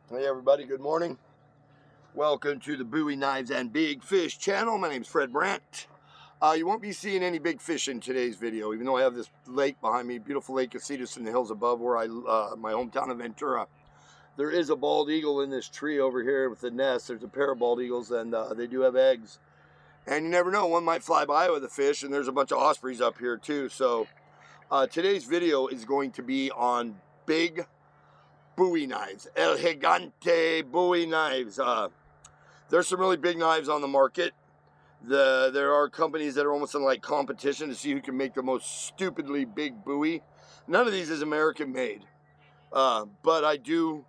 Hey everybody, good morning. Welcome to the Bowie Knives and Big Fish channel. My name's Fred Brandt. You won't be seeing any big fish in today's video, even though I have this lake behind me, beautiful lake Casitas in the hills above where my hometown of Ventura. There is a bald eagle in this tree over here with the nest. There's a pair of bald eagles and they do have eggs. And you never know, one might fly by with a fish, and there's a bunch of ospreys up here too. So today's video is going to be on big Bowie knives, El Gigante Bowie knives. There's some really big knives on the market. There are companies that are almost in like competition to see who can make the most stupidly big Bowie. None of these is American made, but I do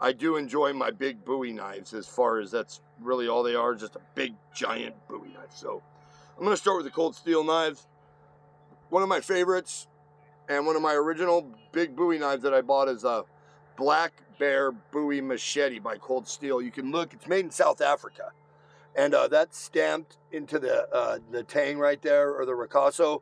enjoy my big Bowie knives. As far as that's really all they are, just a big giant Bowie knife. So I'm going to start with the cold steel knives. One of my favorites and one of my original big Bowie knives that I bought is a Black Bear Bowie Machete by Cold Steel. You can look, it's made in South Africa. And that's stamped into the tang right there, or the ricasso.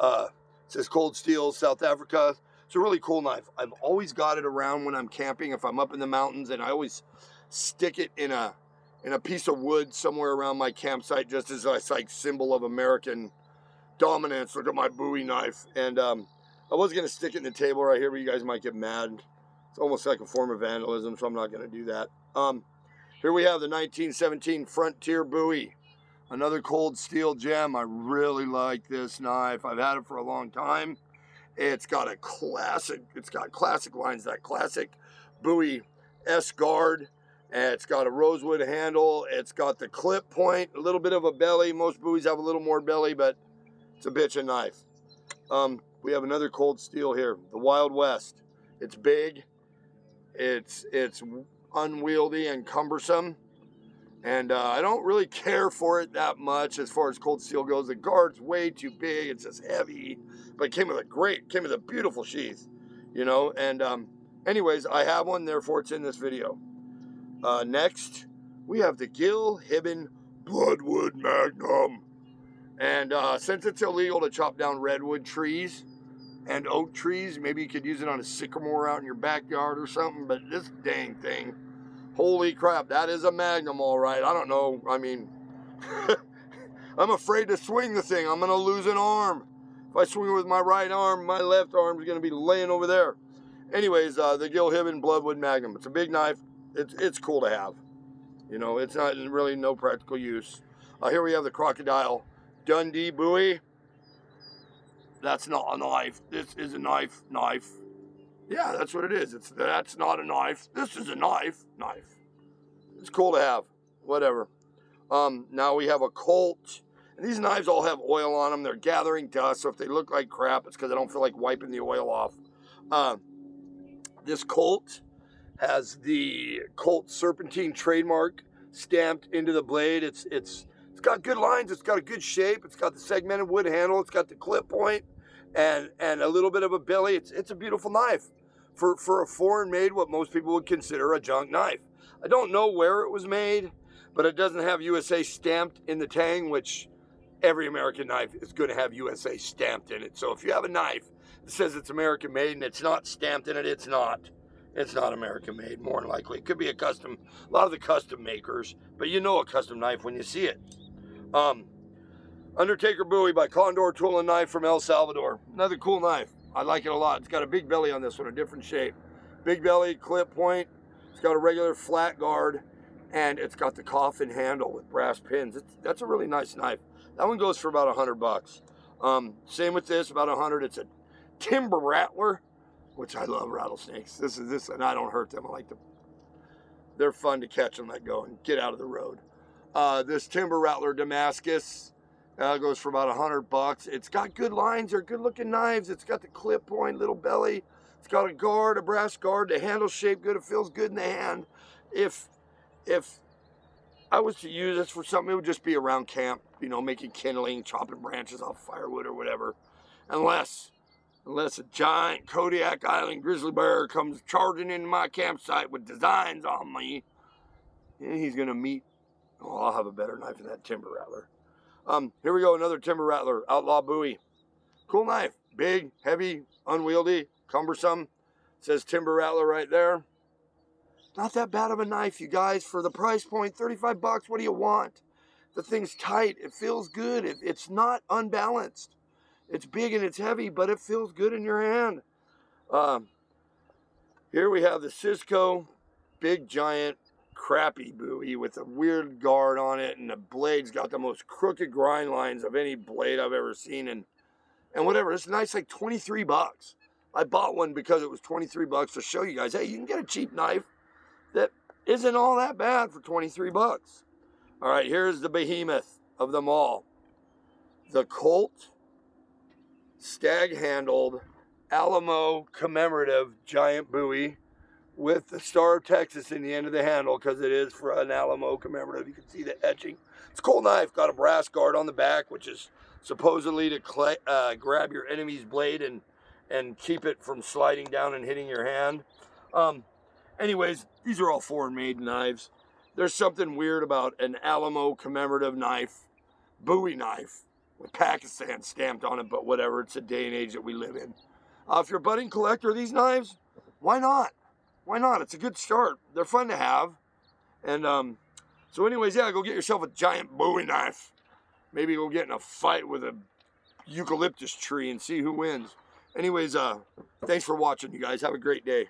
It says Cold Steel, South Africa. It's a really cool knife. I've always got it around when I'm camping, if I'm up in the mountains, and I always stick it in a piece of wood somewhere around my campsite, just as a like symbol of American dominance. Look at my Bowie knife. And I was going to stick it in the table right here, but you guys might get mad. It's almost like a form of vandalism, so I'm not going to do that. Here we have the 1917 Frontier Bowie, another cold steel gem. I really like this knife. I've had it for a long time. It's got classic lines, that classic Bowie S guard. And it's got a rosewood handle. It's got the clip point, a little bit of a belly. Most Bowies have a little more belly, but it's a bitchin' knife. We have another cold steel here, the Wild West. It's big. It's unwieldy and cumbersome, and I don't really care for it that much as far as cold steel goes. The guard's way too big. It's just heavy, but it came with a beautiful sheath, you know. And anyways, I have one, therefore it's in this video. Next, we have the Gil Hibben Bloodwood Magnum, and since it's illegal to chop down redwood trees and oak trees, maybe you could use it on a sycamore out in your backyard or something, but this dang thing, holy crap, that is a Magnum, all right. I don't know, I mean, I'm afraid to swing the thing. I'm going to lose an arm. If I swing it with my right arm, my left arm is going to be laying over there. Anyways, the Gil Hibben Bloodwood Magnum. It's a big knife. It's cool to have. You know, it's not really no practical use. Here we have the Crocodile Dundee Bowie. That's not a knife. This is a knife. Yeah, that's what it is. That's not a knife. This is a knife. It's cool to have. Whatever. Now we have a Colt. And these knives all have oil on them. They're gathering dust, so if they look like crap, it's because I don't feel like wiping the oil off. This Colt has the Colt Serpentine trademark stamped into the blade. It's got good lines. It's got a good shape. It's got the segmented wood handle. It's got the clip point and a little bit of a belly. It's a beautiful knife for a foreign made, what most people would consider a junk knife. I don't know where it was made, but it doesn't have USA stamped in the tang, which every American knife is going to have USA stamped in it. So if you have a knife that says it's American made and it's not stamped in it, it's not American made, more than likely. It could be a lot of the custom makers, but you know a custom knife when you see it. Undertaker Bowie by Condor Tool and Knife from El Salvador. Another cool knife. I like it a lot. It's got a big belly on this one, a different shape. Big belly, clip point. It's got a regular flat guard, and it's got the coffin handle with brass pins. That's a really nice knife. That one goes for about $100. Same with this, about $100. It's a timber rattler, which I love rattlesnakes. This, and I don't hurt them. They're fun to catch and let go and get out of the road. This timber rattler Damascus goes for about $100. It's got good lines. They're good looking knives. It's got the clip point, little belly. It's got a guard, a brass guard. The handle's shaped good. It feels good in the hand. If I was to use this for something, it would just be around camp, you know, making kindling, chopping branches off firewood or whatever. Unless a giant Kodiak Island grizzly bear comes charging into my campsite with designs on me, and he's going to meet, I'll have a better knife than that timber rattler. Here we go, another timber rattler, Outlaw Bowie. Cool knife, big, heavy, unwieldy, cumbersome. It says timber rattler right there. Not that bad of a knife, you guys. For the price point, 35 bucks, what do you want? The thing's tight. It feels good. It's not unbalanced. It's big and it's heavy, but it feels good in your hand. Here we have the Cisco big giant crappy Bowie with a weird guard on it, and the blade's got the most crooked grind lines of any blade I've ever seen. And whatever, this knife's like 23 bucks. I bought one because it was 23 bucks to show you guys, hey, you can get a cheap knife that isn't all that bad for 23 bucks. All right, here's the behemoth of them all. The Colt stag-handled Alamo commemorative giant Bowie with the Star of Texas in the end of the handle, because it is for an Alamo commemorative. You can see the etching. It's a cool knife. Got a brass guard on the back, which is supposedly to grab your enemy's blade and keep it from sliding down and hitting your hand. Anyways, these are all foreign-made knives. There's something weird about an Alamo commemorative knife, Bowie knife, with Pakistan stamped on it, but whatever. It's a day and age that we live in. If you're a budding collector of these knives, why not? Why not? It's a good start. They're fun to have. And so anyways, yeah, go get yourself a giant Bowie knife. Maybe go get in a fight with a eucalyptus tree and see who wins. Anyways, thanks for watching, you guys. Have a great day.